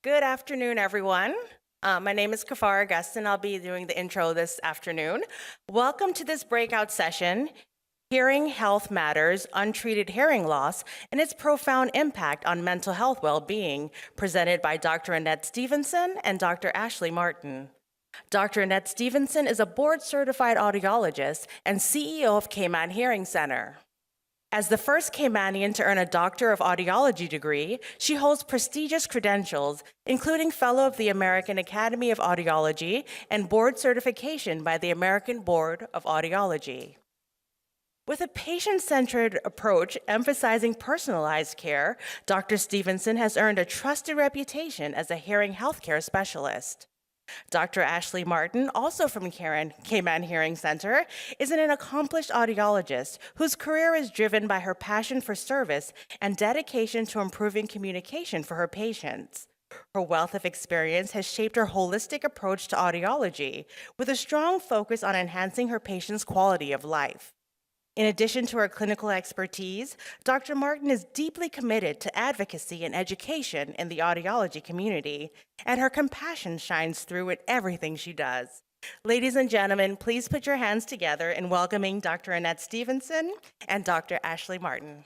Good afternoon, everyone. My name is Kafar Augustin. I'll be doing the intro this afternoon. Welcome to this breakout session, Hearing Health Matters, Untreated Hearing Loss, and its Profound Impact on Mental Health Wellbeing, presented by Dr. Annette Stephenson and Dr. Ashley Martin. Dr. Annette Stephenson is a board-certified audiologist and CEO of Cayman Hearing Center. As the first Caymanian to earn a Doctor of Audiology degree, she holds prestigious credentials, including Fellow of the American Academy of Audiology and board certification by the American Board of Audiology. With a patient-centered approach emphasizing personalized care, Dr. Stephenson has earned a trusted reputation as a hearing healthcare specialist. Dr. Ashley Martin, also from Cayman Hearing Center, is an accomplished audiologist whose career is driven by her passion for service and dedication to improving communication for her patients. Her wealth of experience has shaped her holistic approach to audiology, with a strong focus on enhancing her patients' quality of life. In addition to her clinical expertise, Dr. Martin is deeply committed to advocacy and education in the audiology community, and her compassion shines through in everything she does. Ladies and gentlemen, please put your hands together in welcoming Dr. Annette Stephenson and Dr. Ashley Martin.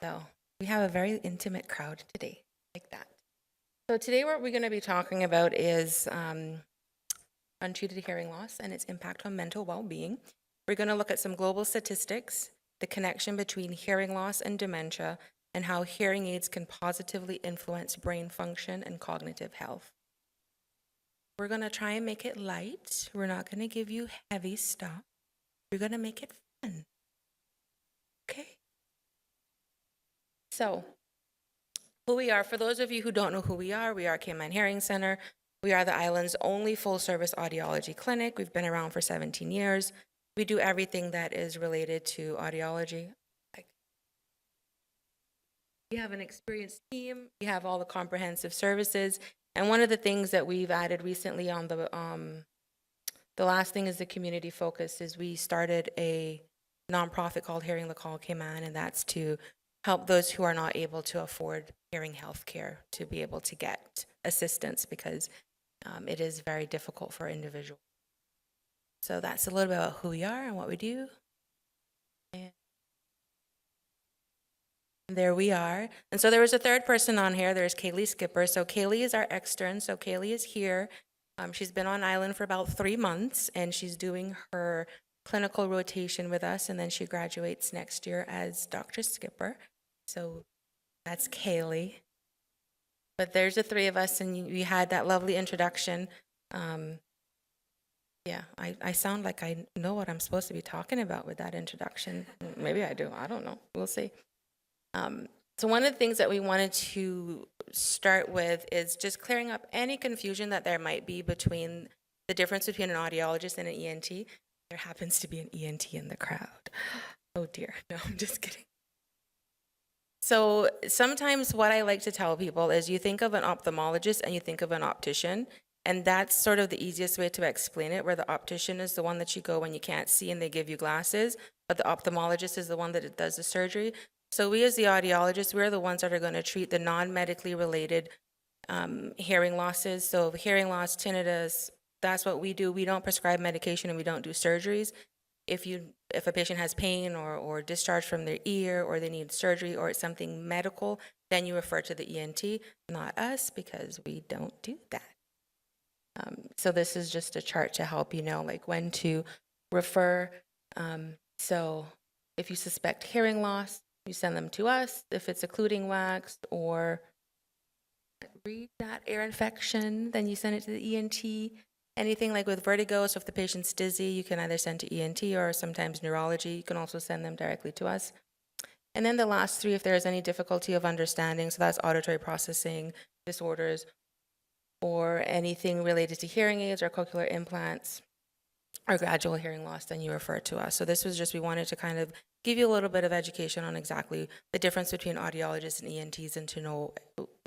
So we have a very intimate crowd today, like that. So today what we're going to be talking about is untreated hearing loss and its impact on mental well-being. We're going to look at some global statistics, the connection between hearing loss and dementia, and how hearing aids can positively influence brain function and cognitive health. We're going to try and make it light. We're not going to give you heavy stuff. We're going to make it fun. Okay? So, who we are, for those of you who don't know who we are Cayman Hearing Center. We are the island's only full-service audiology clinic. We've been around for 17 years. We do everything that is related to audiology. We have an experienced team. We have all the comprehensive services. And one of the things that we've added recently on the last thing is the community focus, is we started a nonprofit called Hearing the Call Cayman, and that's to help those who are not able to afford hearing health care to be able to get assistance, because it is very difficult for individuals. So that's a little bit about who we are and what we do. And there we are. And so there was a third person on here. There's Kaylee Skipper. So Kaylee is our extern. So Kaylee is here. She's been on island for about 3 months, and she's doing her clinical rotation with us, and then she graduates next year as Dr. Skipper. So that's Kaylee. But there's the three of us, and we had that lovely introduction. Yeah, I sound like I know what I'm supposed to be talking about with that introduction. Maybe I do. I don't know. We'll see. So one of the things that we wanted to start with is just clearing up any confusion that there might be between the difference between an audiologist and an ENT. There happens to be an ENT in the crowd. Oh dear. No, I'm just kidding. So sometimes what I like to tell people is you think of an ophthalmologist and you think of an optician. And that's sort of the easiest way to explain it, where the optician is the one that you go when you can't see and they give you glasses, but the ophthalmologist is the one that does the surgery. So we as the audiologists, we're the ones that are going to treat the non-medically related hearing losses. So hearing loss, tinnitus, that's what we do. We don't prescribe medication and we don't do surgeries. If a patient has pain or discharge from their ear, or they need surgery, or it's something medical, then you refer to the ENT, not us, because we don't do that. So this is just a chart to help you know like when to refer. So if you suspect hearing loss, you send them to us. If it's occluding wax or read that ear infection, then you send it to the ENT. Anything like with vertigo, so if the patient's dizzy, you can either send to ENT or sometimes neurology. You can also send them directly to us. And then the last three, if there is any difficulty of understanding, so that's auditory processing disorders, or anything related to hearing aids or cochlear implants or gradual hearing loss, then you refer to us. So this was just, we wanted to kind of give you a little bit of education on exactly the difference between audiologists and ENTs, and to know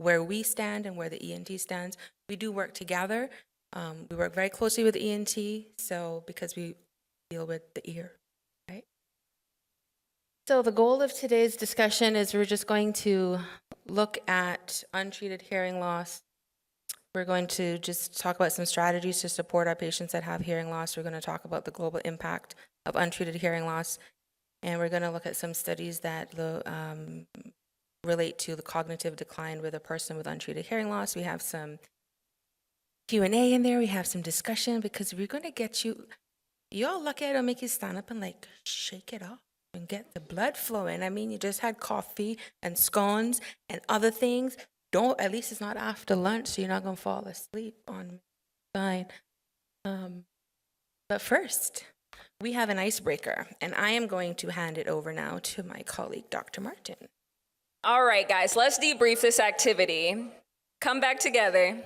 where we stand and where the ENT stands. We do work together. We work very closely with the ENT, so because we deal with the ear, right? So the goal of today's discussion is we're just going to look at untreated hearing loss. We're going to just talk about some strategies to support our patients that have hearing loss. We're going to talk about the global impact of untreated hearing loss. And we're going to look at some studies that relate to the cognitive decline with a person with untreated hearing loss. We have some Q&A in there. We have some discussion because we're going to get you, you'll look at it and make you stand up and like shake it off and get the blood flowing. I mean, you just had coffee and scones and other things. At least it's not after lunch, so you're not going to fall asleep on me. Fine. But first, we have an icebreaker, and I am going to hand it over now to my colleague, Dr. Martin. All right, guys, let's debrief this activity. Come back together.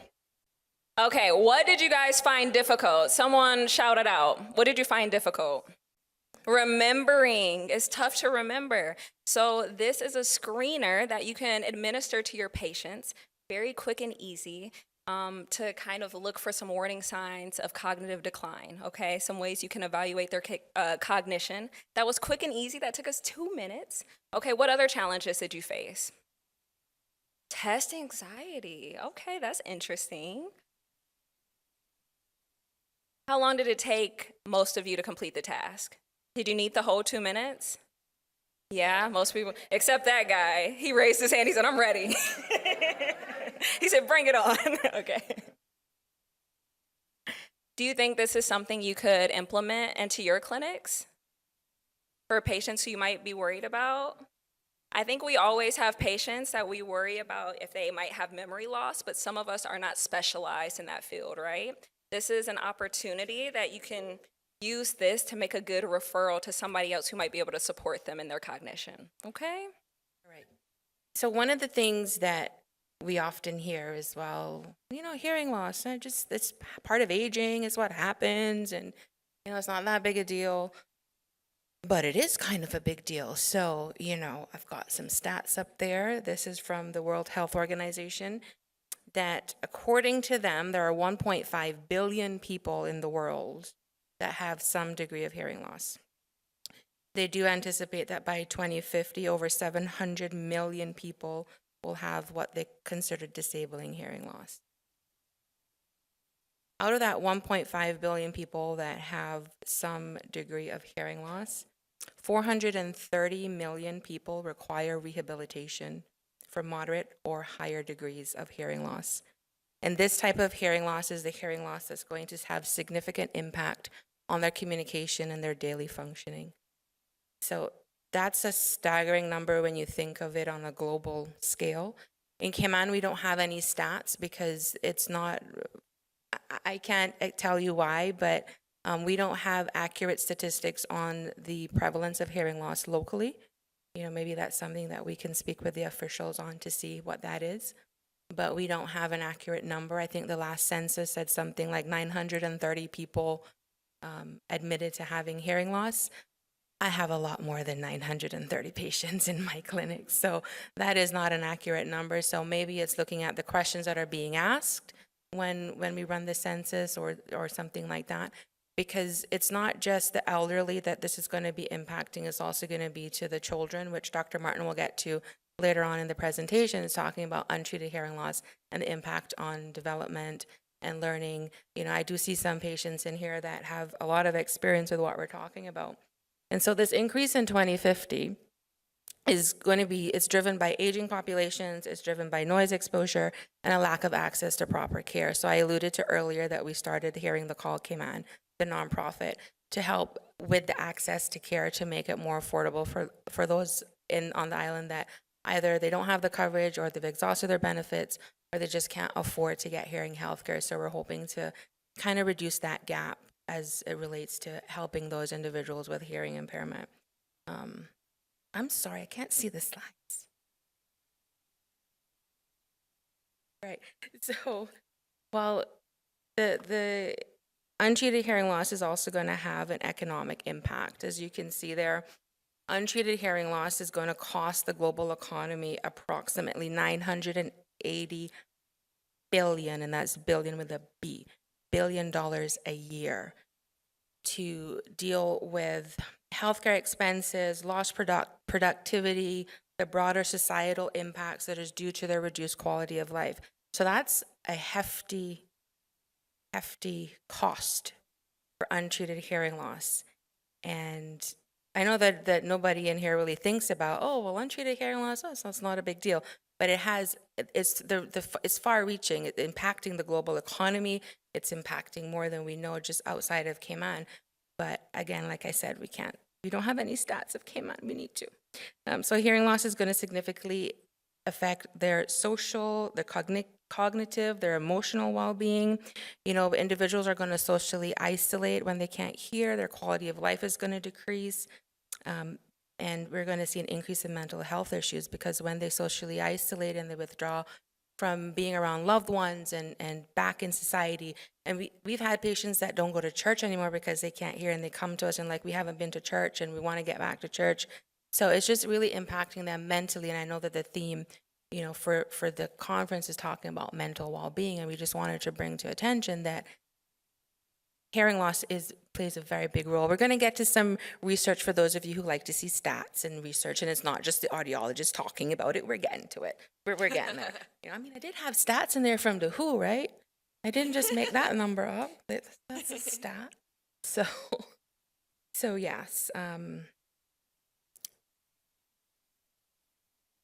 Okay, what did you guys find difficult? Someone shout it out. What did you find difficult? Remembering is tough to remember. So this is a screener that you can administer to your patients, very quick and easy, to kind of look for some warning signs of cognitive decline, okay? Some ways you can evaluate their cognition. That was quick and easy. That took us 2 minutes. Okay, what other challenges did you face? Test anxiety. Okay, that's interesting. How long did it take most of you to complete the task? Did you need the whole 2 minutes? Yeah, most people, except that guy. He raised his hand, he said, I'm ready. He said, bring it on. Okay. Do you think this is something you could implement into your clinics for patients who you might be worried about? I think we always have patients that we worry about if they might have memory loss, but some of us are not specialized in that field, right? This is an opportunity that you can use this to make a good referral to somebody else who might be able to support them in their cognition, okay? All right. So one of the things that we often hear is, well, hearing loss, it's part of aging, it's what happens, and, it's not that big a deal. But it is kind of a big deal. So, I've got some stats up there. This is from the World Health Organization, that according to them, there are 1.5 billion people in the world that have some degree of hearing loss. They do anticipate that by 2050, over 700 million people will have what they consider disabling hearing loss. Out of that 1.5 billion people that have some degree of hearing loss, 430 million people require rehabilitation for moderate or higher degrees of hearing loss. And this type of hearing loss is the hearing loss that's going to have significant impact on their communication and their daily functioning. So that's a staggering number when you think of it on a global scale. In Cayman, we don't have any stats because it's not, I can't tell you why, but we don't have accurate statistics on the prevalence of hearing loss locally. Maybe that's something that we can speak with the officials on to see what that is. But we don't have an accurate number. I think the last census said something like 930 people admitted to having hearing loss. I have a lot more than 930 patients in my clinic, so that is not an accurate number. So maybe it's looking at the questions that are being asked when we run the census or something like that, because it's not just the elderly that this is going to be impacting, it's also going to be to the children, which Dr. Martin will get to later on in the presentation, is talking about untreated hearing loss and the impact on development and learning. I do see some patients in here that have a lot of experience with what we're talking about. And so this increase in 2050 is going to be, it's driven by aging populations, it's driven by noise exposure, and a lack of access to proper care. So I alluded to earlier that we started Hearing the Call Cayman, the nonprofit, to help with the access to care to make it more affordable for those on the island that either they don't have the coverage or they've exhausted their benefits or they just can't afford to get hearing health care. So we're hoping to kind of reduce that gap as it relates to helping those individuals with hearing impairment. I'm sorry, I can't see the slides. Right, so, well, the untreated hearing loss is also going to have an economic impact. As you can see there, untreated hearing loss is going to cost the global economy approximately $980 billion, and that's billion with a B, $1 billion a year, to deal with healthcare expenses, lost productivity, the broader societal impacts that is due to their reduced quality of life. So that's a hefty cost for untreated hearing loss. And I know that nobody in here really thinks about, oh, well, untreated hearing loss, oh, so it's not a big deal. But it's far-reaching, it's impacting the global economy. It's impacting more than we know just outside of Cayman. But again, like I said, we don't have any stats of Cayman. We need to. So hearing loss is going to significantly affect their social, their cognitive, their emotional well-being. Individuals are going to socially isolate when they can't hear. Their quality of life is going to decrease. And we're going to see an increase in mental health issues because when they socially isolate and they withdraw from being around loved ones and back in society, and we've had patients that don't go to church anymore because they can't hear, and they come to us and like, we haven't been to church and we want to get back to church. So it's just really impacting them mentally. And I know that the theme, for the conference is talking about mental well-being, and we just wanted to bring to attention that hearing loss plays a very big role. We're going to get to some research for those of you who like to see stats and research, and it's not just the audiologist talking about it. We're getting to it. We're getting there. I did have stats in there from the WHO, right? I didn't just make that number up. That's a stat. So yes.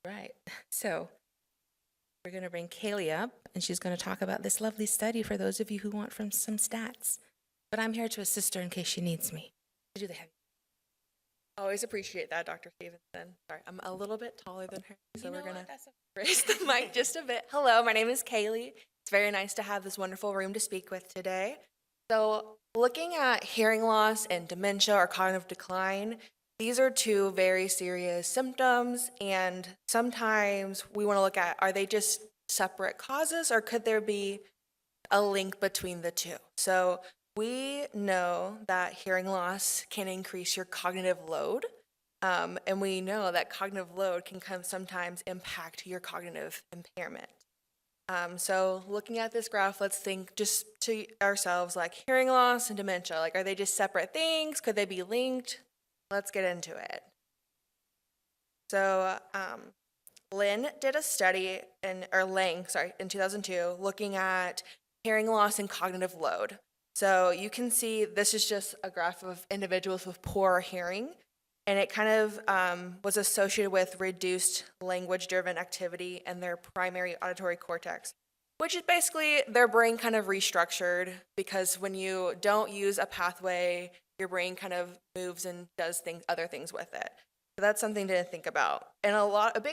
Right. So we're going to bring Kaylee up, and she's going to talk about this lovely study for those of you who want some stats. But I'm here to assist her in case she needs me. To do the heavy. Always appreciate that, Dr. Stephenson. Sorry, I'm a little bit taller than her, so we're going to raise the mic just a bit. Hello, my name is Kaylee. It's very nice to have this wonderful room to speak with today. So looking at hearing loss and dementia or cognitive decline, these are two very serious symptoms, and sometimes we want to look at, are they just separate causes, or could there be a link between the two? So we know that hearing loss can increase your cognitive load, and we know that cognitive load can sometimes impact your cognitive impairment. So looking at this graph, let's think just to ourselves, like hearing loss and dementia, like are they just separate things? Could they be linked? Let's get into it. So Lynn did a study, in 2002, looking at hearing loss and cognitive load. So you can see this is just a graph of individuals with poor hearing, and it kind of was associated with reduced language-driven activity in their primary auditory cortex, which is basically their brain kind of restructured, because when you don't use a pathway, your brain kind of moves and does other things with it. So that's something to think about. And a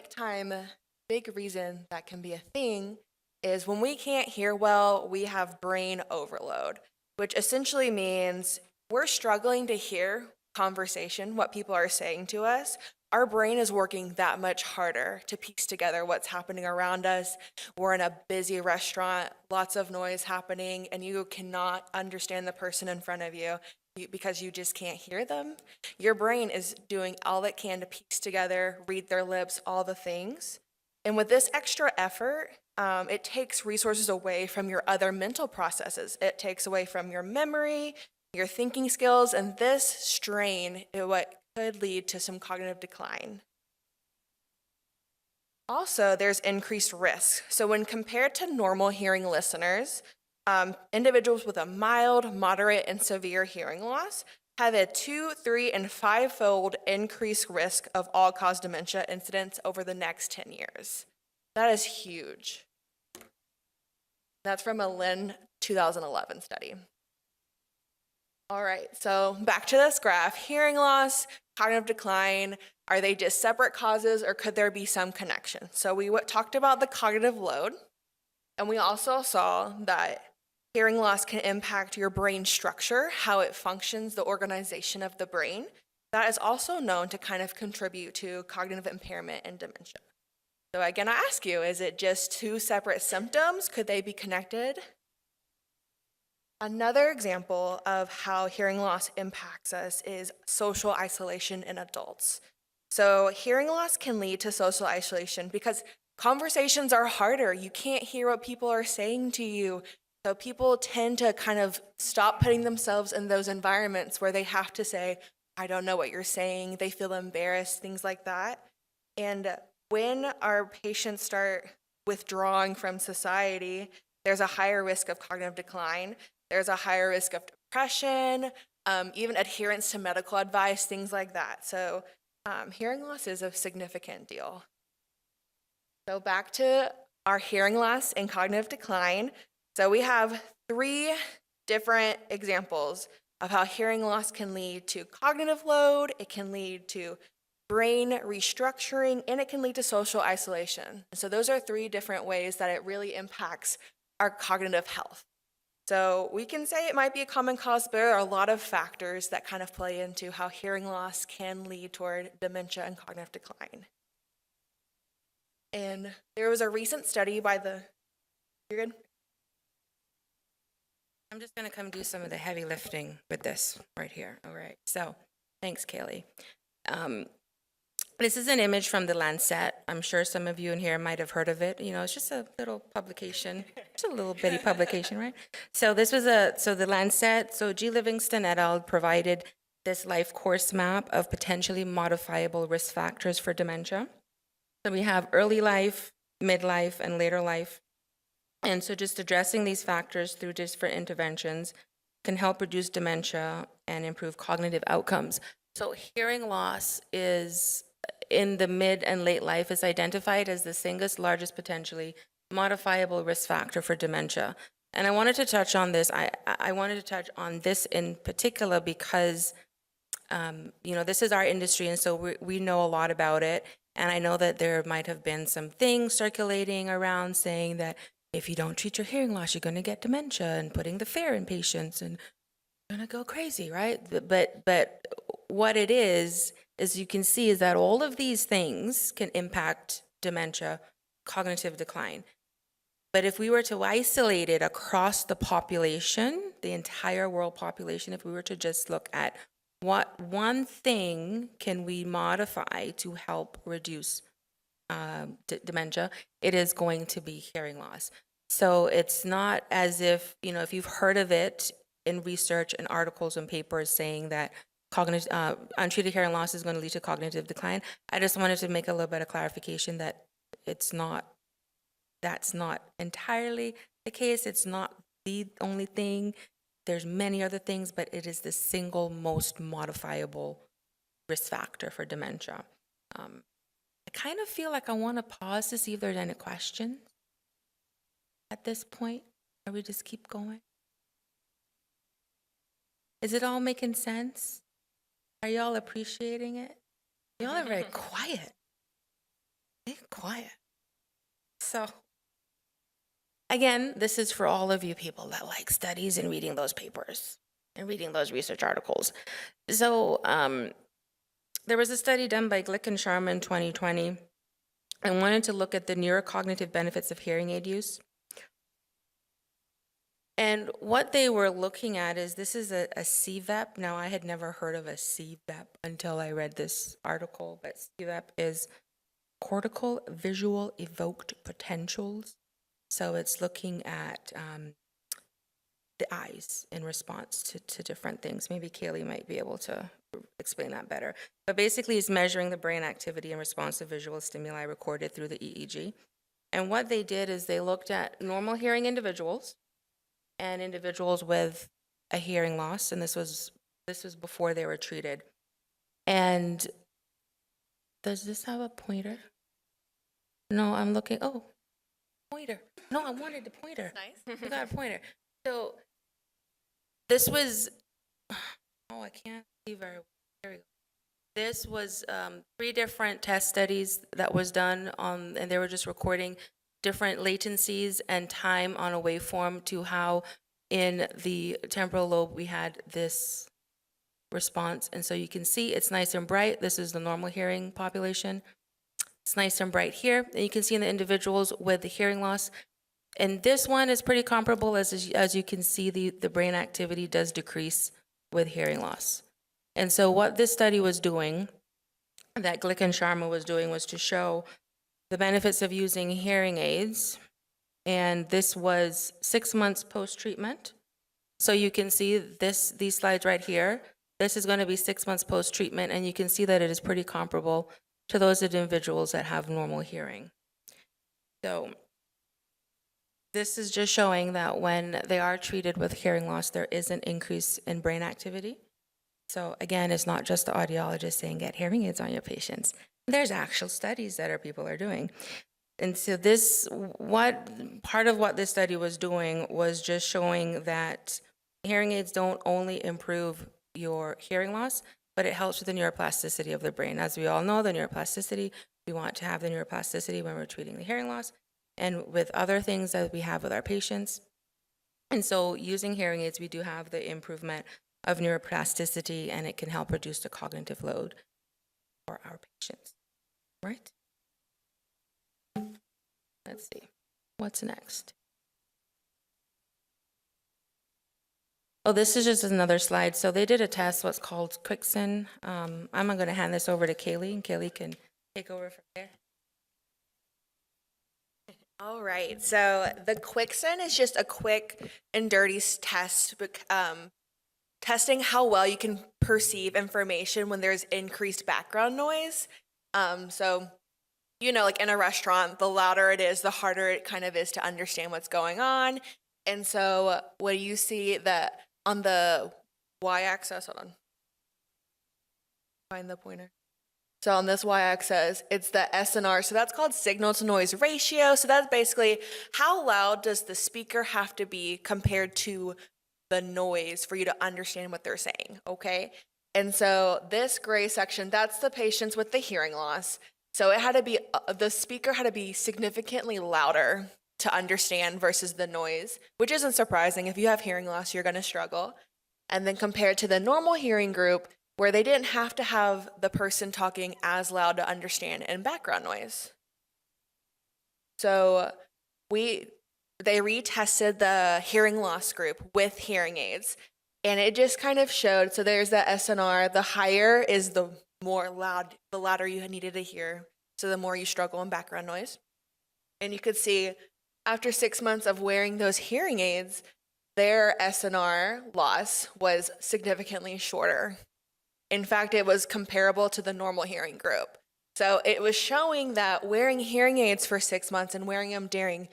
big reason that can be a thing is when we can't hear well, we have brain overload, which essentially means we're struggling to hear conversation, what people are saying to us. Our brain is working that much harder to piece together what's happening around us. We're in a busy restaurant, lots of noise happening, and you cannot understand the person in front of you because you just can't hear them. Your brain is doing all it can to piece together, read their lips, all the things. And with this extra effort, it takes resources away from your other mental processes. It takes away from your memory, your thinking skills, and this strain is what could lead to some cognitive decline. Also, there's increased risk. So when compared to normal hearing listeners, individuals with a mild, moderate, and severe hearing loss have a 2-, 3-, and 5-fold increased risk of all-cause dementia incidents over the next 10 years. That is huge. That's from a Lynn 2011 study. All right, so back to this graph. Hearing loss, cognitive decline, are they just separate causes, or could there be some connection? So we talked about the cognitive load, and we also saw that hearing loss can impact your brain structure, how it functions, the organization of the brain. That is also known to kind of contribute to cognitive impairment and dementia. So again, I ask you, is it just two separate symptoms? Could they be connected? Another example of how hearing loss impacts us is social isolation in adults. So hearing loss can lead to social isolation because conversations are harder. You can't hear what people are saying to you. So people tend to kind of stop putting themselves in those environments where they have to say, I don't know what you're saying. They feel embarrassed, things like that. And when our patients start withdrawing from society, there's a higher risk of cognitive decline. There's a higher risk of depression, even adherence to medical advice, things like that. So hearing loss is a significant deal. So back to our hearing loss and cognitive decline. So we have 3 different examples of how hearing loss can lead to cognitive load, it can lead to brain restructuring, and it can lead to social isolation. So those are 3 different ways that it really impacts our cognitive health. So we can say it might be a common cause, but there are a lot of factors that kind of play into how hearing loss can lead toward dementia and cognitive decline. And there was a recent study by the, you're good? I'm just going to come do some of the heavy lifting with this right here. All right. So thanks, Kaylee. This is an image from the Lancet. I'm sure some of you in here might have heard of it. You know, it's just a little publication, just a little bitty publication, right? So this was the Lancet, so G. Livingston et al. Provided this life course map of potentially modifiable risk factors for dementia. So we have early life, midlife, and later life. And so just addressing these factors through different interventions can help reduce dementia and improve cognitive outcomes. So hearing loss is, in the mid and late life, is identified as the single largest potentially modifiable risk factor for dementia. And I wanted to touch on this. I wanted to touch on this in particular because, you know, this is our industry, and so we know a lot about it. And I know that there might have been some things circulating around saying that if you don't treat your hearing loss, you're going to get dementia, and putting the fear in patients, and you're going to go crazy, right? But what it is you can see is that all of these things can impact dementia, cognitive decline. But if we were to isolate it across the population, the entire world population, if we were to just look at what one thing can we modify to help reduce dementia, it is going to be hearing loss. So it's not as if, you know, if you've heard of it in research and articles and papers saying that untreated hearing loss is going to lead to cognitive decline. I just wanted to make a little bit of clarification that that's not entirely the case. It's not the only thing. There's many other things, but it is the single most modifiable risk factor for dementia. I kind of feel like I want to pause to see if there's any questions at this point, or we just keep going. Is it all making sense? Are y'all appreciating it? Y'all are very quiet. Very quiet. So, again, this is for all of you people that like studies and reading those papers and reading those research articles. So, there was a study done by Glick and Sharma in 2020 and wanted to look at the neurocognitive benefits of hearing aid use. And what they were looking at is, this is a CVEP. Now, I had never heard of a CVEP until I read this article, but CVEP is cortical visual evoked potentials. So it's looking at the eyes in response to different things. Maybe Kaylee might be able to explain that better. But basically, it's measuring the brain activity in response to visual stimuli recorded through the EEG. And what they did is they looked at normal hearing individuals and individuals with a hearing loss, and this was before they were treated. And does this have a pointer? No, I'm looking. Oh, pointer. No, I wanted the pointer. Nice. You got a pointer. So this was. Oh, I can't see very well. There we go. This was 3 different test studies that was done on, and they were just recording different latencies and time on a waveform to how in the temporal lobe we had this response. And so you can see it's nice and bright. This is the normal hearing population. It's nice and bright here. And you can see in the individuals with the hearing loss. And this one is pretty comparable. As you can see, the brain activity does decrease with hearing loss. And so what this study was doing, that Glick and Sharma was doing, was to show the benefits of using hearing aids. And this was 6 months post-treatment. So you can see these slides right here. This is going to be 6 months post-treatment, and you can see that it is pretty comparable to those individuals that have normal hearing. So this is just showing that when they are treated with hearing loss, there is an increase in brain activity. So again, it's not just the audiologist saying get hearing aids on your patients. There's actual studies that people are doing. And so part of what this study was doing was just showing that hearing aids don't only improve your hearing loss, but it helps with the neuroplasticity of the brain. As we all know, the neuroplasticity, we want to have the neuroplasticity when we're treating the hearing loss and with other things that we have with our patients. And so using hearing aids, we do have the improvement of neuroplasticity, and it can help reduce the cognitive load for our patients, right? Let's see, what's next? Oh, this is just another slide. So they did a test, what's called Quickson. I'm going to hand this over to Kaylee, and Kaylee can take over from there. All right, so the Quickson is just a quick and dirty test, testing how well you can perceive information when there's increased background noise. So, you know, like in a restaurant, the louder it is, the harder it kind of is to understand what's going on. And so when you see that on the y-axis, hold on, find the pointer. So on this y-axis, it's the SNR. So that's called signal to noise ratio. So that's basically how loud does the speaker have to be compared to the noise for you to understand what they're saying, okay? And so this gray section, that's the patients with the hearing loss. So it had to be, the speaker had to be significantly louder to understand versus the noise, which isn't surprising. If you have hearing loss, you're gonna struggle. And then compared to the normal hearing group, where they didn't have to have the person talking as loud to understand and background noise. So they retested the hearing loss group with hearing aids, and it just kind of showed, so there's the SNR, the higher is the louder you needed to hear, so the more you struggle in background noise. And you could see after 6 months of wearing those hearing aids, their SNR loss was significantly shorter. In fact, it was comparable to the normal hearing group. So it was showing that wearing hearing aids for 6 months and wearing them during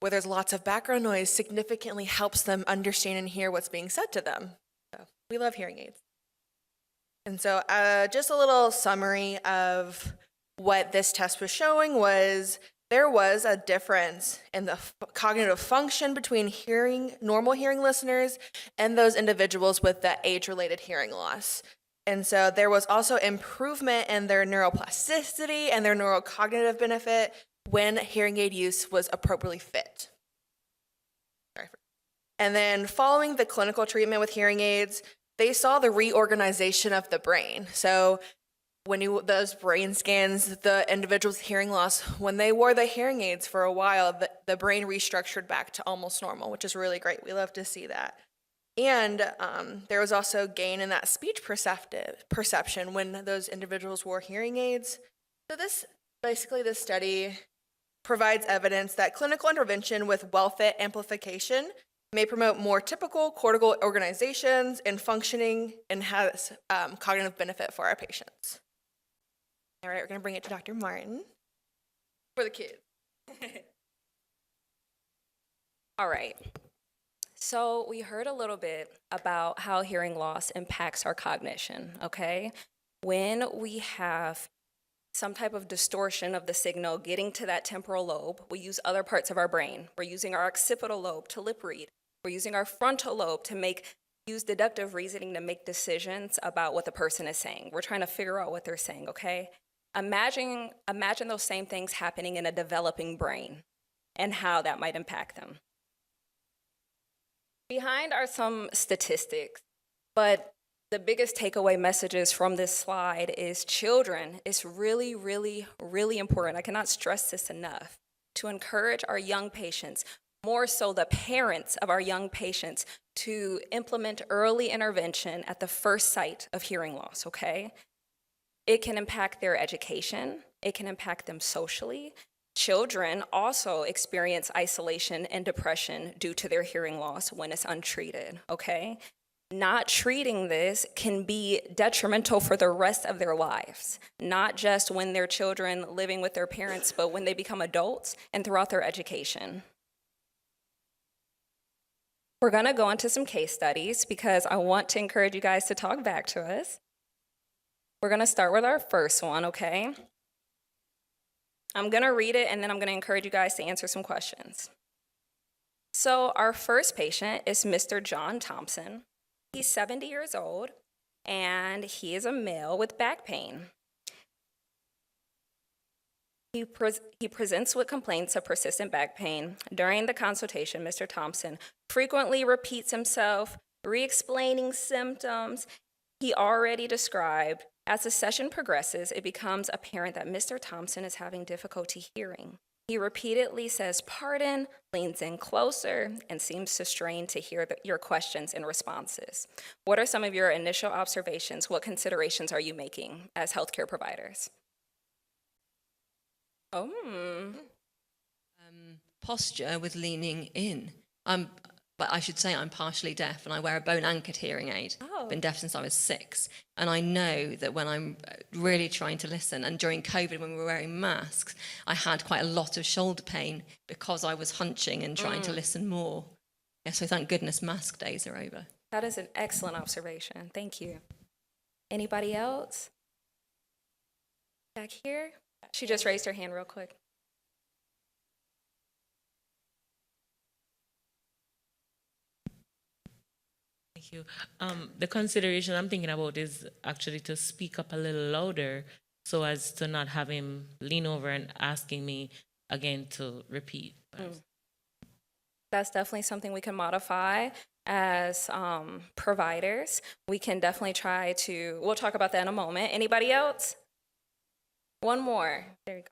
where there's lots of background noise significantly helps them understand and hear what's being said to them. So we love hearing aids. And so just a little summary of what this test was showing was there was a difference in the cognitive function between normal hearing listeners and those individuals with the age-related hearing loss. And so there was also improvement in their neuroplasticity and their neurocognitive benefit when hearing aid use was appropriately fit. And then following the clinical treatment with hearing aids, they saw the reorganization of the brain. So when those brain scans, the individuals with hearing loss, when they wore the hearing aids for a while, the brain restructured back to almost normal, which is really great. We love to see that. And there was also gain in that speech perception when those individuals wore hearing aids. So this study provides evidence that clinical intervention with well-fit amplification may promote more typical cortical organizations and functioning and has cognitive benefit for our patients. All right, we're going to bring it to Dr. Martin for the kids. All right. So we heard a little bit about how hearing loss impacts our cognition, okay? When we have some type of distortion of the signal getting to that temporal lobe, we use other parts of our brain. We're using our occipital lobe to lip read. We're using our frontal lobe to use deductive reasoning to make decisions about what the person is saying. We're trying to figure out what they're saying, okay? Imagine those same things happening in a developing brain and how that might impact them. Behind are some statistics, but the biggest takeaway messages from this slide is children. It's really, really, really important. I cannot stress this enough to encourage our young patients, more so the parents of our young patients, to implement early intervention at the first sight of hearing loss, okay? It can impact their education. It can impact them socially. Children also experience isolation and depression due to their hearing loss when it's untreated, okay? not treating this can be detrimental for the rest of their lives, not just when they're children living with their parents, but when they become adults and throughout their education. We're going to go into some case studies because I want to encourage you guys to talk back to us. We're going to start with our first one, okay? I'm going to read it and then I'm going to encourage you guys to answer some questions. So our first patient is Mr. John Thompson. He's 70 years old and he is a male with back pain. He presents with complaints of persistent back pain. During the consultation, Mr. Thompson frequently repeats himself, re-explaining symptoms he already described. As the session progresses, it becomes apparent that Mr. Thompson is having difficulty hearing. He repeatedly says, "Pardon," leans in closer, and seems to strain to hear your questions and responses. What are some of your initial observations? What considerations are you making as healthcare providers? Posture with leaning in. But I should say I'm partially deaf and I wear a bone-anchored hearing aid. Oh. I've been deaf since I was 6. And I know that when I'm really trying to listen, and during COVID when we were wearing masks, I had quite a lot of shoulder pain because I was hunching and trying to listen more. Yeah, so thank goodness mask days are over. That is an excellent observation. Thank you. Anybody else? Back here? She just raised her hand real quick. Thank you. The consideration I'm thinking about is actually to speak up a little louder so as to not have him lean over and asking me again to repeat. That's definitely something we can modify as providers. We can definitely try to, we'll talk about that in a moment. Anybody else? One more. There you go.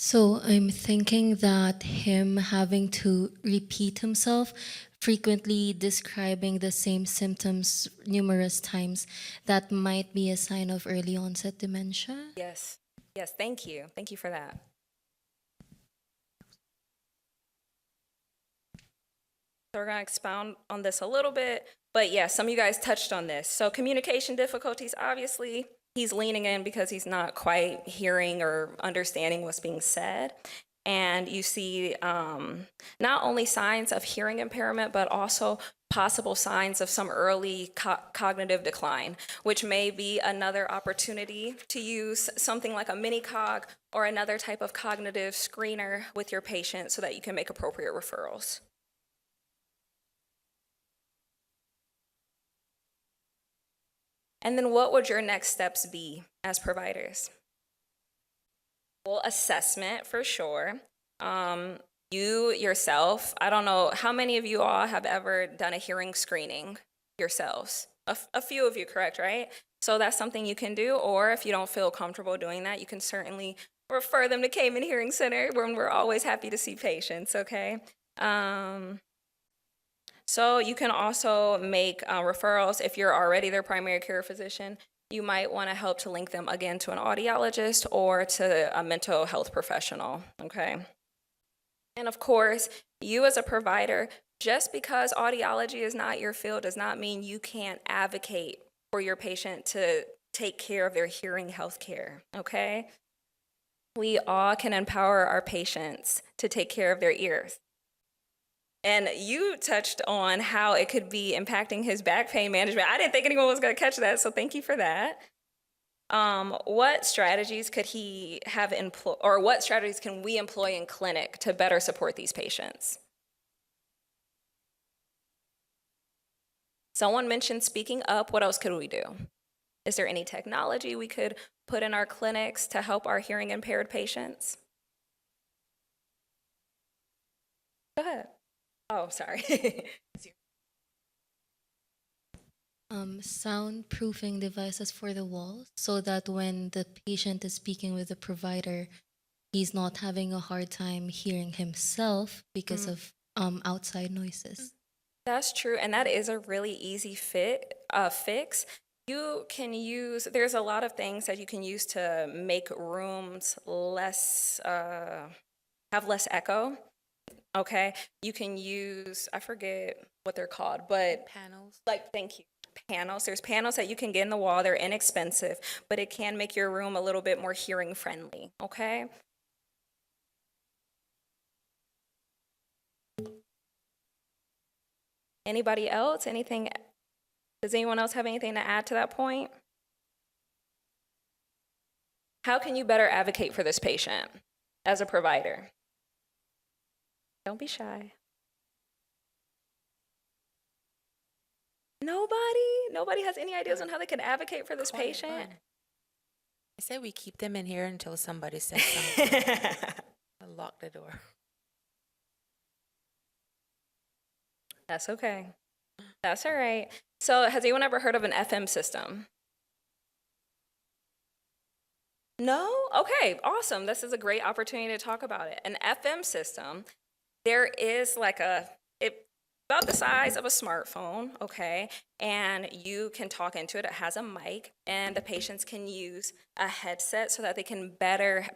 So I'm thinking that him having to repeat himself, frequently describing the same symptoms numerous times, that might be a sign of early onset dementia. Yes. Yes, thank you. Thank you for that. So we're going to expound on this a little bit, but yeah, some of you guys touched on this. So communication difficulties, obviously, he's leaning in because he's not quite hearing or understanding what's being said. And you see not only signs of hearing impairment, but also possible signs of some early cognitive decline, which may be another opportunity to use something like a mini-cog or another type of cognitive screener with your patient so that you can make appropriate referrals. And then what would your next steps be as providers? Well, assessment for sure. You yourself, I don't know, how many of you all have ever done a hearing screening yourselves? A few of you, correct, right? So that's something you can do, or if you don't feel comfortable doing that, you can certainly refer them to Cayman Hearing Center, where we're always happy to see patients, okay? So you can also make referrals if you're already their primary care physician. You might want to help to link them again to an audiologist or to a mental health professional, okay? And of course, you as a provider, just because audiology is not your field does not mean you can't advocate for your patient to take care of their hearing health care, okay? We all can empower our patients to take care of their ears. And you touched on how it could be impacting his back pain management. I didn't think anyone was going to catch that, so thank you for that. What strategies could he have or what strategies can we employ in clinic to better support these patients? Someone mentioned speaking up. What else could we do? Is there any technology we could put in our clinics to help our hearing impaired patients? Go ahead. Oh, sorry. Soundproofing devices for the walls so that when the patient is speaking with the provider, he's not having a hard time hearing himself because of outside noises. That's true, and that is a really easy fix. You can use, there's a lot of things that you can use to make rooms less, have less echo. okay? You can use, I forget what they're called, but Panels. like, thank you. Panels. There's panels that you can get in the wall. They're inexpensive, but it can make your room a little bit more hearing friendly, okay? Anybody else? Anything? Does anyone else have anything to add to that point? How can you better advocate for this patient as a provider? Don't be shy. Nobody has any ideas on how they can advocate for this patient? I say we keep them in here until somebody says something. I'll lock the door. That's okay. That's all right. So has anyone ever heard of an FM system? No? Okay, awesome. This is a great opportunity to talk about it. An FM system, there is like about the size of a smartphone, okay? And you can talk into it. It has a mic, and the patients can use a headset so that they can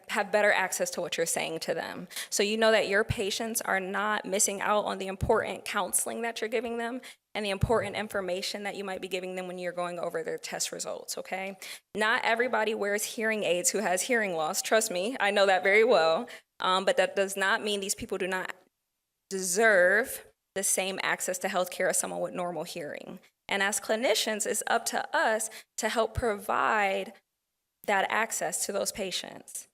have better access to what you're saying to them. So you know that your patients are not missing out on the important counseling that you're giving them and the important information that you might be giving them when you're going over their test results, okay? Not everybody wears hearing aids who has hearing loss. Trust me, I know that very well. But that does not mean these people do not deserve the same access to healthcare as someone with normal hearing. And as clinicians, it's up to us to help provide that access to those patients.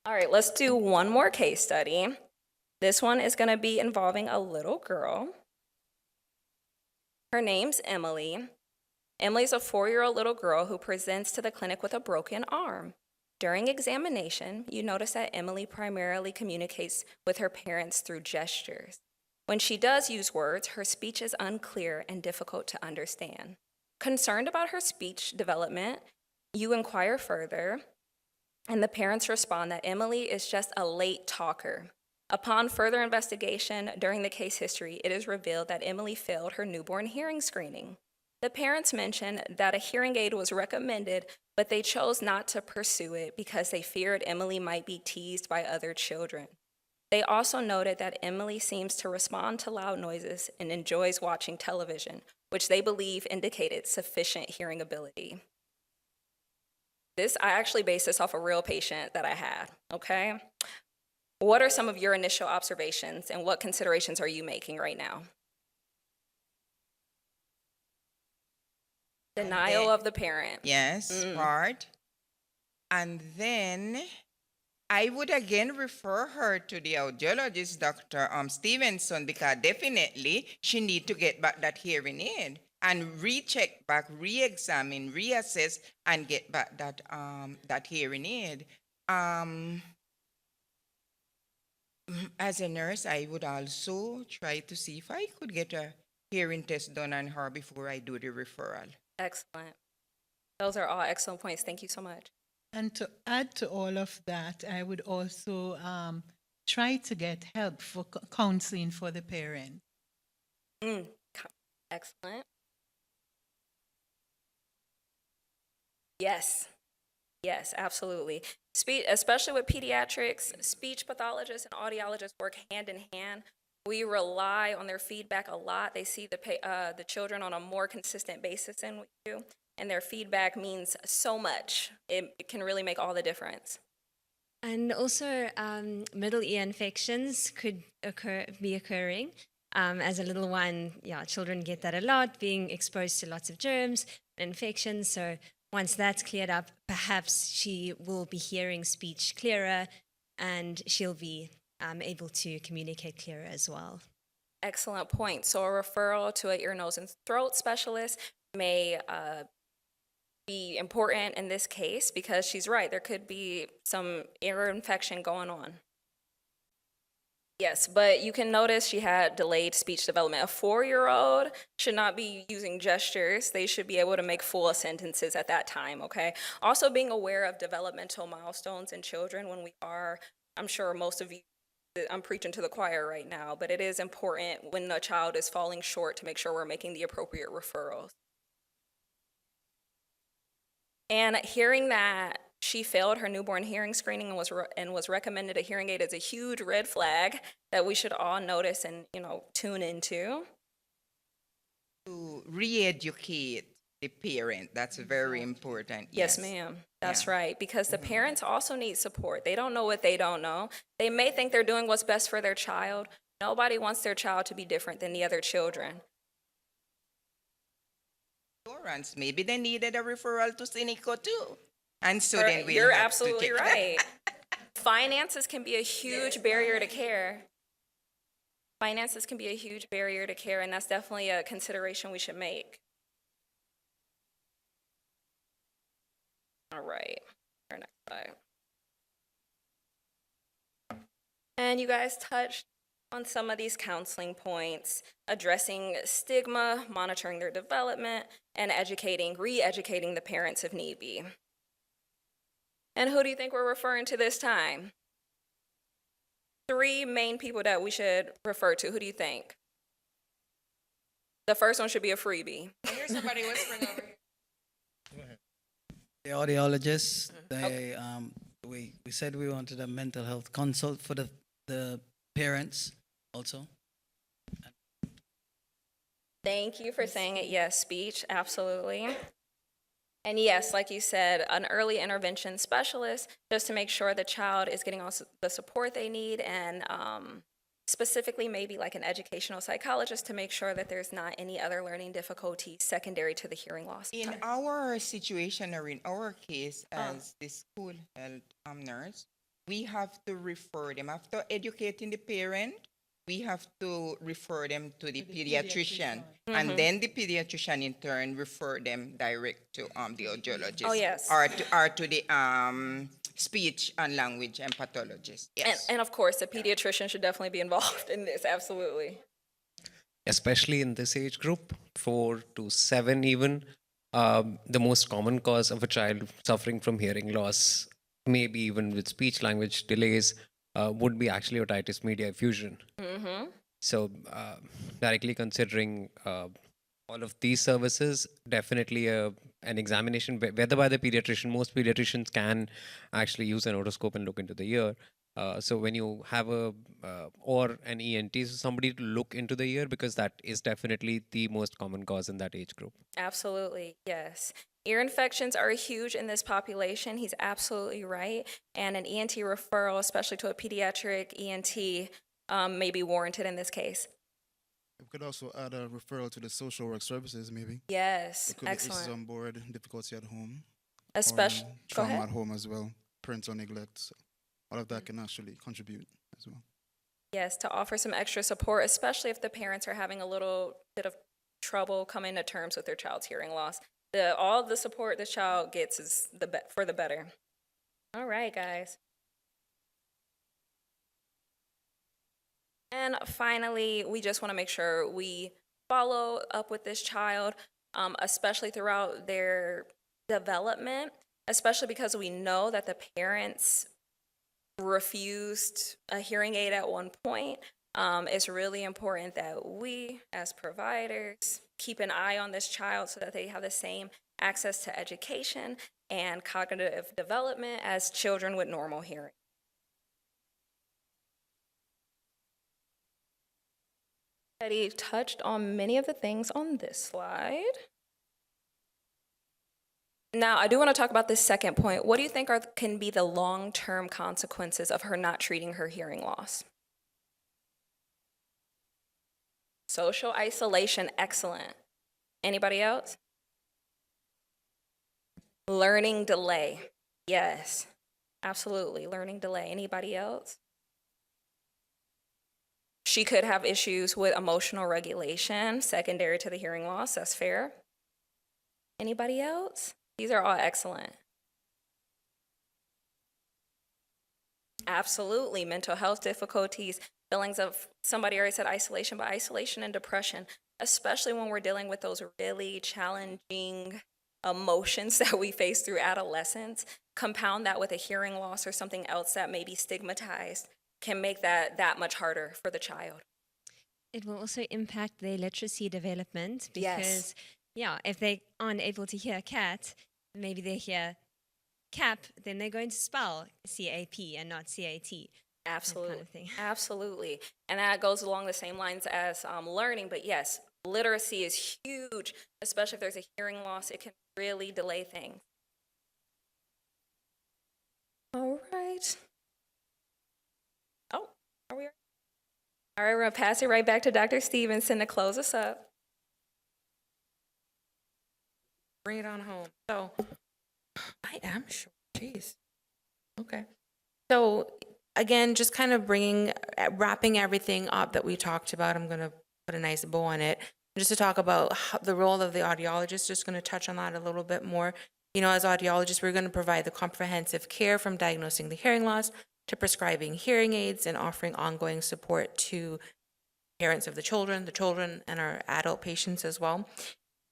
All right, let's do one more case study. This one is going to be involving a little girl. Her name's Emily. Emily's a 4-year-old little girl who presents to the clinic with a broken arm. During examination, you notice that Emily primarily communicates with her parents through gestures. When she does use words, her speech is unclear and difficult to understand. Concerned about her speech development, you inquire further, and the parents respond that Emily is just a late talker. Upon further investigation during the case history, it is revealed that Emily failed her newborn hearing screening. The parents mentioned that a hearing aid was recommended, but they chose not to pursue it because they feared Emily might be teased by other children. They also noted that Emily seems to respond to loud noises and enjoys watching television, which they believe indicated sufficient hearing ability. I actually based this off a real patient that I had, okay? What are some of your initial observations and what considerations are you making right now? Denial of the parent. Yes, part. And then I would again refer her to the audiologist, Dr. Stephenson, because definitely she need to get back that hearing aid and recheck back, re-examine, reassess, and get back that hearing aid. As a nurse, I would also try to see if I could get a hearing test done on her before I do the referral. Excellent. Those are all excellent points. Thank you so much. And to add to all of that, I would also try to get help for counseling for the parent. Excellent. Yes. Yes, absolutely. Especially with pediatrics, speech pathologists and audiologists work hand in hand. We rely on their feedback a lot. They see the children on a more consistent basis than we do, and their feedback means so much. It can really make all the difference. And also, middle ear infections could be occurring. As a little one, children get that a lot, being exposed to lots of germs, infections. So once that's cleared up, perhaps she will be hearing speech clearer, and she'll be able to communicate clearer as well. Excellent point. So a referral to an ear, nose, and throat specialist may be important in this case because she's right. There could be some ear infection going on. Yes, but you can notice she had delayed speech development. A 4-year-old should not be using gestures. They should be able to make full sentences at that time, okay? Also being aware of developmental milestones in children when we are, I'm sure most of you, I'm preaching to the choir right now, but it is important when a child is falling short to make sure we're making the appropriate referrals. And hearing that she failed her newborn hearing screening and was recommended a hearing aid is a huge red flag that we should all notice and, tune into. To re-educate the parent, that's very important. Yes, ma'am. That's Yeah. right. Because the parents also need support. They don't know what they don't know. They may think they're doing what's best for their child. Nobody wants their child to be different than the other children. Insurance, maybe they needed a referral to Cynico too. And so then we'll You're have to absolutely take- right. Finances can be a huge barrier to care. Finances can be a huge barrier to care, and that's definitely a consideration we should make. All right, our next slide. And you guys touched on some of these counseling points, addressing stigma, monitoring their development, and re-educating the parents if need be. And who do you think we're referring to this time? 3 main people that we should refer to. Who do you think? The first one should be a freebie. I hear somebody whispering over here. The audiologist, we said we wanted a mental health consult for the parents also. Thank you for saying it. Yes, speech, absolutely. And yes, like you said, an early intervention specialist, just to make sure the child is getting all the support they need, and specifically maybe like an educational psychologist to make sure that there's not any other learning difficulties secondary to the hearing loss. In Sorry. our situation, or in our case as the school health nurse, we have to refer them. After educating the parent, we have to refer them to the pediatrician. And then the pediatrician in turn refer them direct to the audiologist. Oh, yes. Or to the speech and language and pathologist. Yes. And of course, the pediatrician should definitely be involved in this, absolutely. Especially in this age group, 4 to 7 even, the most common cause of a child suffering from hearing loss, maybe even with speech language delays, would be actually otitis media effusion. So directly considering all of these services, definitely an examination, whether by the pediatrician. Most pediatricians can actually use an otoscope and look into the ear. So when you have or an ENT, so somebody to look into the ear, because that is definitely the most common cause in that age group. Absolutely, yes. Ear infections are huge in this population. He's absolutely right. And an ENT referral, especially to a pediatric ENT, may be warranted in this case. We could also add a referral to the social work services, maybe. Yes, It could be issues excellent. on board, difficulty at home, Especially, or go trauma ahead. at home as well, parental neglect. So all of that can actually contribute as well. Yes, to offer some extra support, especially if the parents are having a little bit of trouble coming to terms with their child's hearing loss. All the support the child gets is for the better. All right, guys. And finally, we just want to make sure we follow up with this child, especially throughout their development, especially because we know that the parents refused a hearing aid at one point. It's really important that we, as providers, keep an eye on this child so that they have the same access to education and cognitive development as children with normal hearing. Already touched on many of the things on this slide. Now, I do want to talk about this second point. What do you think can be the long-term consequences of her not treating her hearing loss? Social isolation, excellent. Anybody else? Learning delay, yes, absolutely, learning delay. Anybody else? She could have issues with emotional regulation secondary to the hearing loss, that's fair. Anybody else? These are all excellent. Absolutely, mental health difficulties, feelings of, somebody already said isolation, but isolation and depression, especially when we're dealing with those really challenging emotions that we face through adolescence. Compound that with a hearing loss or something else that may be stigmatized, can make that much harder for the child. It will also impact their literacy development Yes. because, if they aren't able to hear cat, maybe they hear CAP, then they're going to spell CAP and not CAT. Absolutely. Kind of thing. Absolutely. And that goes along the same lines as learning. But yes, literacy is huge, especially if there's a hearing loss. It can really delay things. All right. Oh, are we? All right, we're going to pass it right back to Dr. Stephenson to close us up. Bring it on home. So I am sure. Jeez. Okay. So again, just kind of wrapping everything up that we talked about. I'm going to put a nice bow on it. Just to talk about the role of the audiologist, just going to touch on that a little bit more. You know, as audiologists, we're going to provide the comprehensive care from diagnosing the hearing loss to prescribing hearing aids and offering ongoing support to parents of the children and our adult patients as well.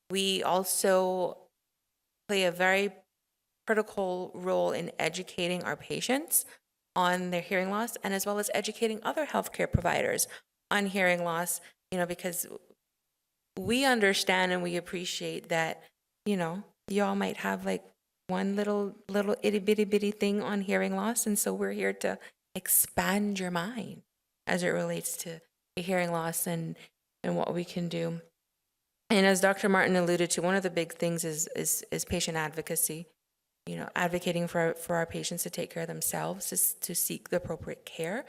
We also play a very critical role in educating our patients on their hearing loss, and as well as educating other healthcare providers on hearing loss, you know, because we understand and we appreciate that, you know, y'all might have like one little itty bitty thing on hearing loss. And so we're here to expand your mind as it relates to hearing loss and what we can do. And as Dr. Martin alluded to, one of the big things is patient advocacy. You know, advocating for our patients to take care of themselves, to seek the appropriate care,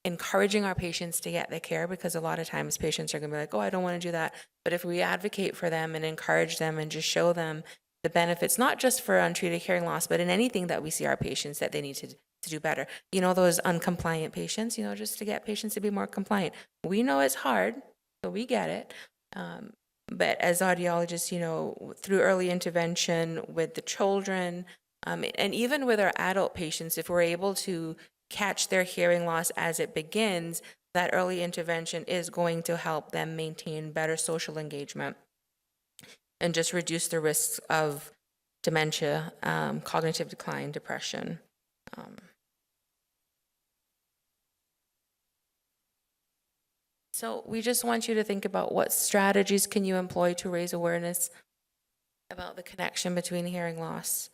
encouraging our patients to get the care, because a lot of times patients are going to be like, oh, I don't want to do that. But if we advocate for them and encourage them and just show them the benefits, not just for untreated hearing loss, but in anything that we see our patients that they need to do better. You know, those uncompliant patients, you know, just to get patients to be more compliant. We know it's hard, so we get it. But as audiologists, you know, through early intervention with the children, and even with our adult patients, if we're able to catch their hearing loss as it begins, that early intervention is going to help them maintain better social engagement and just reduce the risks of dementia, cognitive decline, depression. So we just want you to think about what strategies can you employ to raise awareness about the connection between hearing loss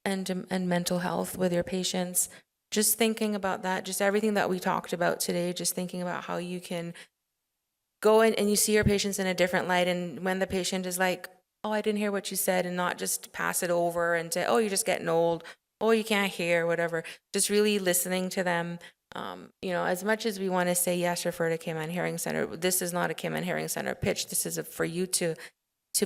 and mental health with your patients. Just thinking about that, just everything that we talked about today, just thinking about how you can go in and you see your patients in a different light. And when the patient is like, oh, I didn't hear what you said, and not just pass it over and say, oh, you're just getting old, oh, you can't hear, whatever. Just really listening to them. You know, as much as we want to say, yes, refer to Cayman Hearing Center, this is not a Cayman Hearing Center pitch. This is for you to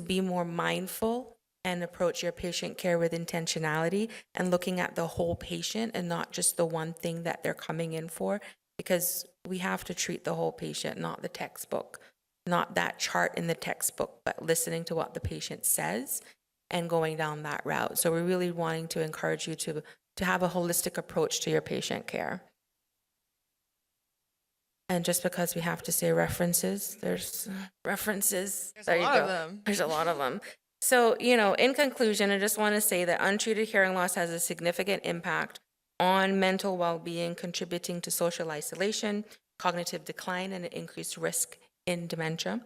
be more mindful and approach your patient care with intentionality and looking at the whole patient and not just the one thing that they're coming in for, because we have to treat the whole patient, not the textbook, not that chart in the textbook, but listening to what the patient says and going down that route. So we're really wanting to encourage you to have a holistic approach to your patient care. And just because we have to say references, there's references. There's a lot of them. There's a lot of them. So, you know, in conclusion, I just want to say that untreated hearing loss has a significant impact on mental well-being, contributing to social isolation, cognitive decline, and an increased risk in dementia.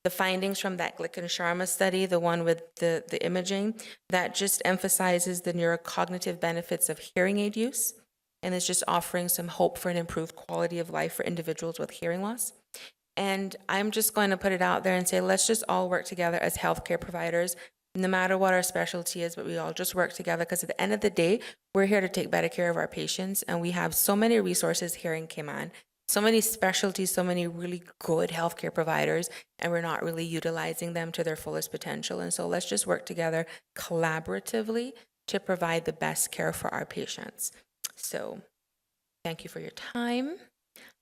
The findings from that Glick and Sharma study, the one with the imaging, that just emphasizes the neurocognitive benefits of hearing aid use, and is just offering some hope for an improved quality of life for individuals with hearing loss. And I'm just going to put it out there and say, let's just all work together as healthcare providers, no matter what our specialty is, but we all just work together, because at the end of the day, we're here to take better care of our patients. And we have so many resources here in Cayman, so many specialties, so many really good healthcare providers, and we're not really utilizing them to their fullest potential. And so let's just work together collaboratively to provide the best care for our patients. So thank you for your time.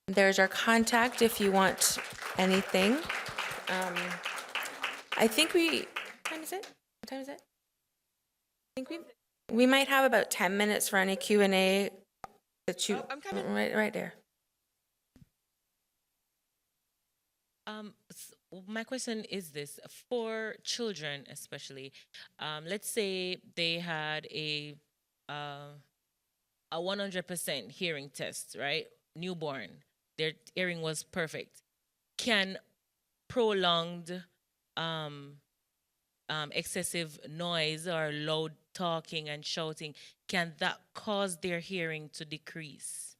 There's our contact if you want anything. I think what time is it? What time is it? I think we might have about 10 minutes for any Q&A that you, I'm coming. right there. My question is this: for children, especially, let's say they had a 100% hearing test, right? Newborn, their hearing was perfect. Can prolonged excessive noise or loud talking and shouting, can that cause their hearing to decrease?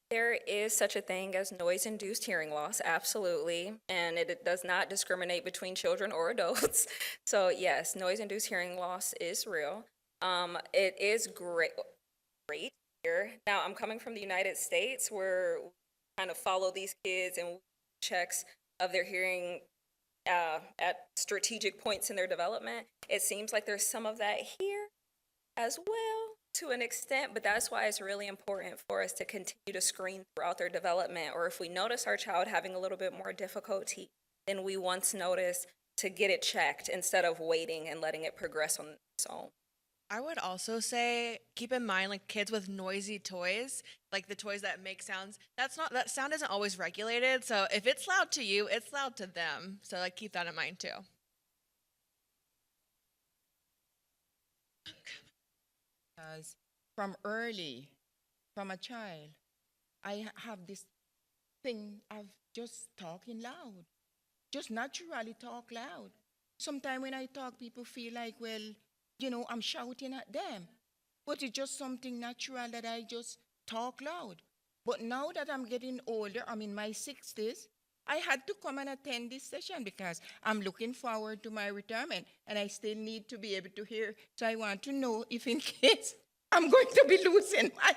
There is such a thing as noise-induced hearing loss, absolutely, and it does not discriminate between children or adults. So yes, noise-induced hearing loss is real. It is great here. Now, I'm coming from the United States where we kind of follow these kids and checks of their hearing at strategic points in their development. It seems like there's some of that here as well, to an extent, but that's why it's really important for us to continue to screen throughout their development, or if we notice our child having a little bit more difficulty than we once noticed, to get it checked instead of waiting and letting it progress on its own. I would also say keep in mind like kids with noisy toys, like the toys that make sounds, that sound isn't always regulated. So if it's loud to you, it's loud to them. So like keep that in mind too. Because from a child, I have this thing of just talking loud, just naturally talk loud. Sometimes when I talk, people feel like, well, I'm shouting at them. But it's just something natural that I just talk loud. But now that I'm getting older, I'm in my 60s, I had to come and attend this session because I'm looking forward to my retirement and I still need to be able to hear. So I want to know if in case I'm going to be losing my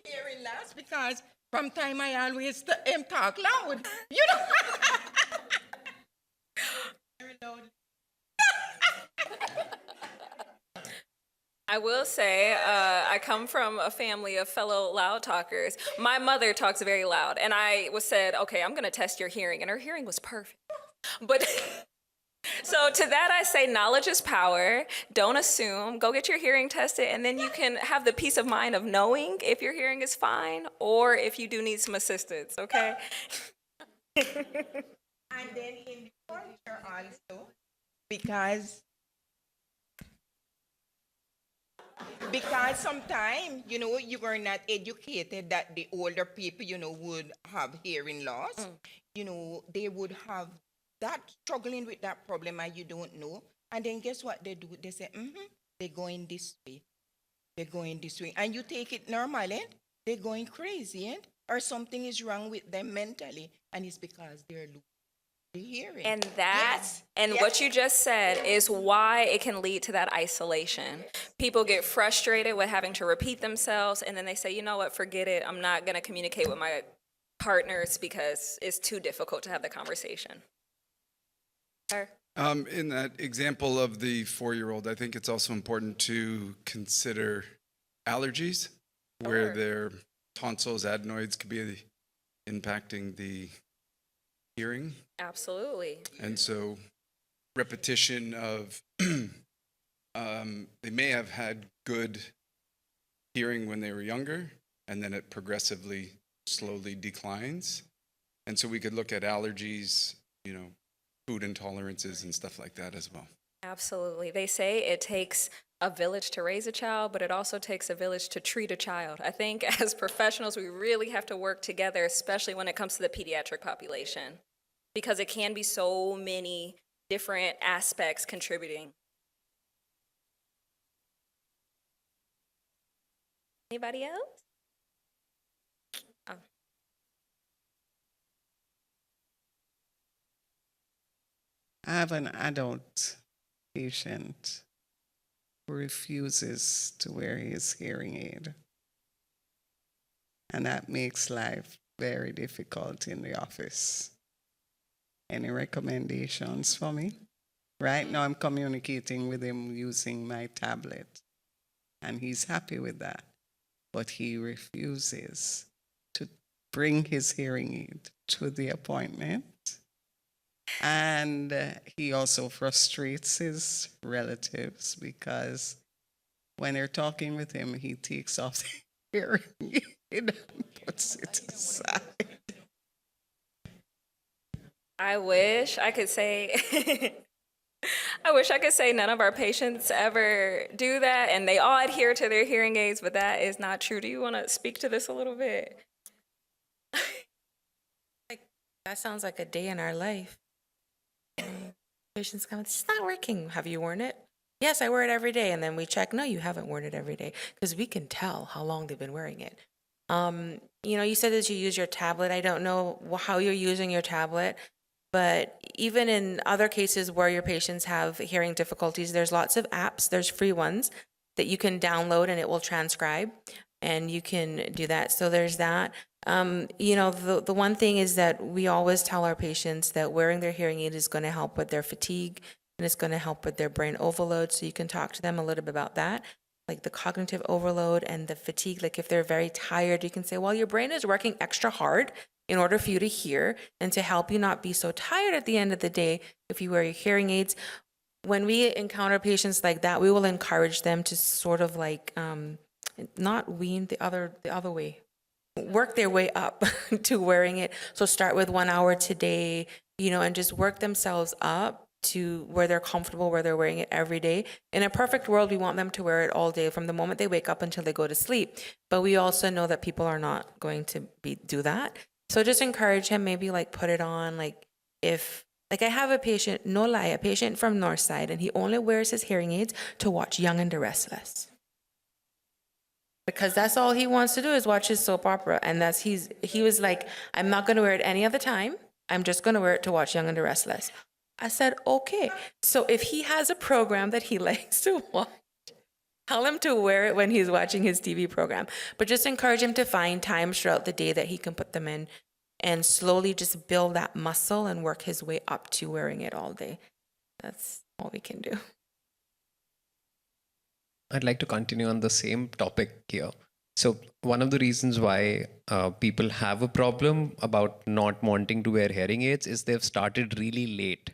hearing loss because from time I always talk loud. Very loud. I will say, I come from a family of fellow loud talkers. My mother talks very loud, and I said, okay, I'm going to test your hearing, and her hearing was perfect. But so to that I say knowledge is power. Don't assume. Go get your hearing tested, and then you can have the peace of mind of knowing if your hearing is fine or if you do need some assistance, okay? And then in the future also, because sometimes, you were not educated that the older people, would have hearing loss. They would have that struggling with that problem and you don't know. And then guess what they do? They say, they're going this way. They're going this way. And you take it normal, they're going crazy, or something is wrong with them mentally. And it's because they're losing the hearing. And what you just said is why it can lead to that isolation. People get frustrated with having to repeat themselves, and then they say, you know what, forget it. I'm not going to communicate with my partners because it's too difficult to have the conversation. Sir? In that example of the 4-year-old, I think it's also important to consider allergies, where their tonsils, adenoids could be impacting the hearing. Absolutely. And so repetition of, they may have had good hearing when they were younger, and then it progressively, slowly declines. And so we could look at allergies, food intolerances and stuff like that as well. Absolutely. They say it takes a village to raise a child, but it also takes a village to treat a child. I think as professionals, we really have to work together, especially when it comes to the pediatric population, because it can be so many different aspects contributing. Anybody else? Oh. I have an adult patient who refuses to wear his hearing aid. And that makes life very difficult in the office. Any recommendations for me? Right now I'm communicating with him using my tablet, and he's happy with that. But he refuses to bring his hearing aid to the appointment. And he also frustrates his relatives because when they're talking with him, he takes off the hearing aid and puts it aside. I wish I could say I wish I could say none of our patients ever do that and they all adhere to their hearing aids, but that is not true. Do you want to speak to this a little bit? That sounds like a day in our life. Patients come, it's not working. Have you worn it? yes, I wear it every day. And then we check, no, you haven't worn it every day, because we can tell how long they've been wearing it. You said that you use your tablet. I don't know how you're using your tablet, but even in other cases where your patients have hearing difficulties, there's lots of apps, there's free ones that you can download and it will transcribe, and you can do that. So there's that. The one thing is that we always tell our patients that wearing their hearing aid is going to help with their fatigue and it's going to help with their brain overload. So you can talk to them a little bit about that, like the cognitive overload and the fatigue. Like if they're very tired, you can say, well, your brain is working extra hard in order for you to hear and to help you not be so tired at the end of the day. If you wear your hearing aids, when we encounter patients like that, we will encourage them to sort of like not wean the other way, work their way up to wearing it. So start with 1 hour today, and just work themselves up to where they're comfortable, where they're wearing it every day. In a perfect world, we want them to wear it all day from the moment they wake up until they go to sleep. But we also know that people are not going to do that. So just encourage him, maybe like put it on, I have a patient, no lie, a patient from Northside, and he only wears his hearing aids to watch Young and the Restless. Because that's all he wants to do is watch his soap opera. And he was like, I'm not going to wear it any other time. I'm just going to wear it to watch Young and the Restless. I said, okay. So if he has a program that he likes to watch, tell him to wear it when he's watching his TV program. But just encourage him to find times throughout the day that he can put them in and slowly just build that muscle and work his way up to wearing it all day. That's all we can do. I'd like to continue on the same topic here. So one of the reasons why people have a problem about not wanting to wear hearing aids is they've started really late.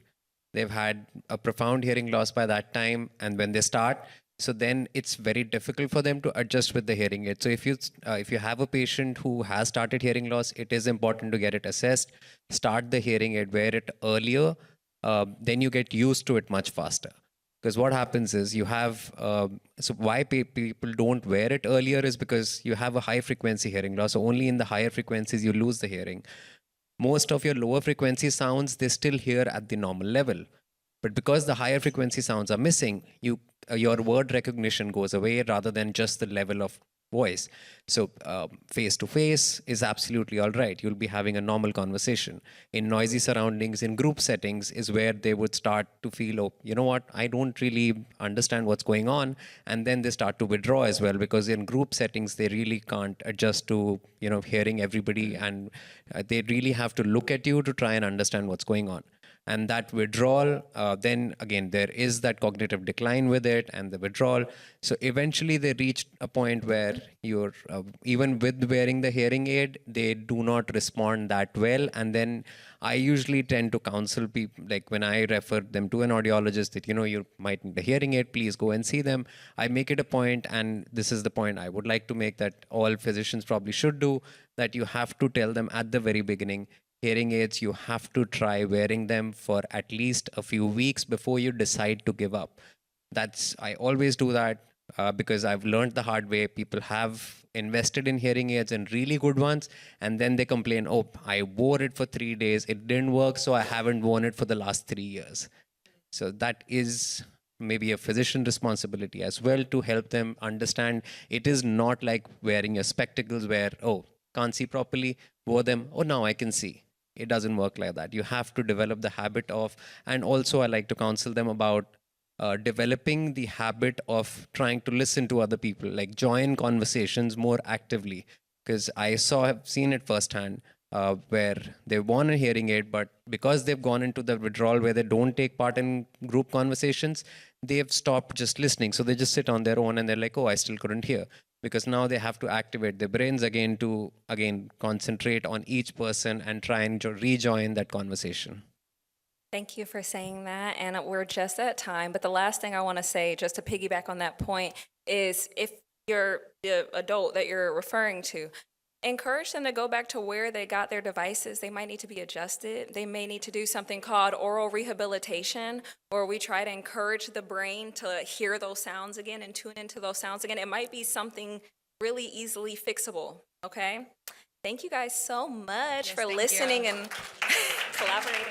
They've had a profound hearing loss by that time, and when they start, so then it's very difficult for them to adjust with the hearing aid. So if you have a patient who has started hearing loss, it is important to get it assessed, start the hearing aid, wear it earlier, then you get used to it much faster. Because what happens is you have, so why people don't wear it earlier is because you have a high frequency hearing loss. So only in the higher frequencies you lose the hearing. Most of your lower frequency sounds, they still hear at the normal level. But because the higher frequency sounds are missing, your word recognition goes away rather than just the level of voice. So face to face is absolutely all right. You'll be having a normal conversation. In noisy surroundings, in group settings is where they would start to feel, oh, you know what, I don't really understand what's going on. And then they start to withdraw as well, because in group settings, they really can't adjust to, hearing everybody, and they really have to look at you to try and understand what's going on. And that withdrawal, then again, there is that cognitive decline with it and the withdrawal. So eventually they reach a point where you're, even with wearing the hearing aid, they do not respond that well. And then I usually tend to counsel people, like when I refer them to an audiologist that, you might need a hearing aid, please go and see them. I make it a point, and this is the point I would like to make that all physicians probably should do, that you have to tell them at the very beginning, hearing aids, you have to try wearing them for at least a few weeks before you decide to give up. I always do that because I've learned the hard way. People have invested in hearing aids and really good ones, and then they complain, oh, I wore it for 3 days, it didn't work, so I haven't worn it for the last 3 years. So that is maybe a physician responsibility as well, to help them understand it is not like wearing your spectacles where, oh, can't see properly, wore them, oh, now I can see. It doesn't work like that. You have to develop the habit of, and also I like to counsel them about developing the habit of trying to listen to other people, like join conversations more actively. Because have seen it firsthand where they want a hearing aid, but because they've gone into the withdrawal where they don't take part in group conversations, they've stopped just listening. So they just sit on their own and they're like, oh, I still couldn't hear. Because now they have to activate their brains again to, concentrate on each person and try and rejoin that conversation. Thank you for saying that. And we're just at time. But the last thing I want to say, just to piggyback on that point, is if you're the adult that you're referring to, encourage them to go back to where they got their devices. They might need to be adjusted. They may need to do something called oral rehabilitation, where we try to encourage the brain to hear those sounds again and tune into those sounds again. It might be something really easily fixable, okay? Thank you guys so much for listening and collaborating.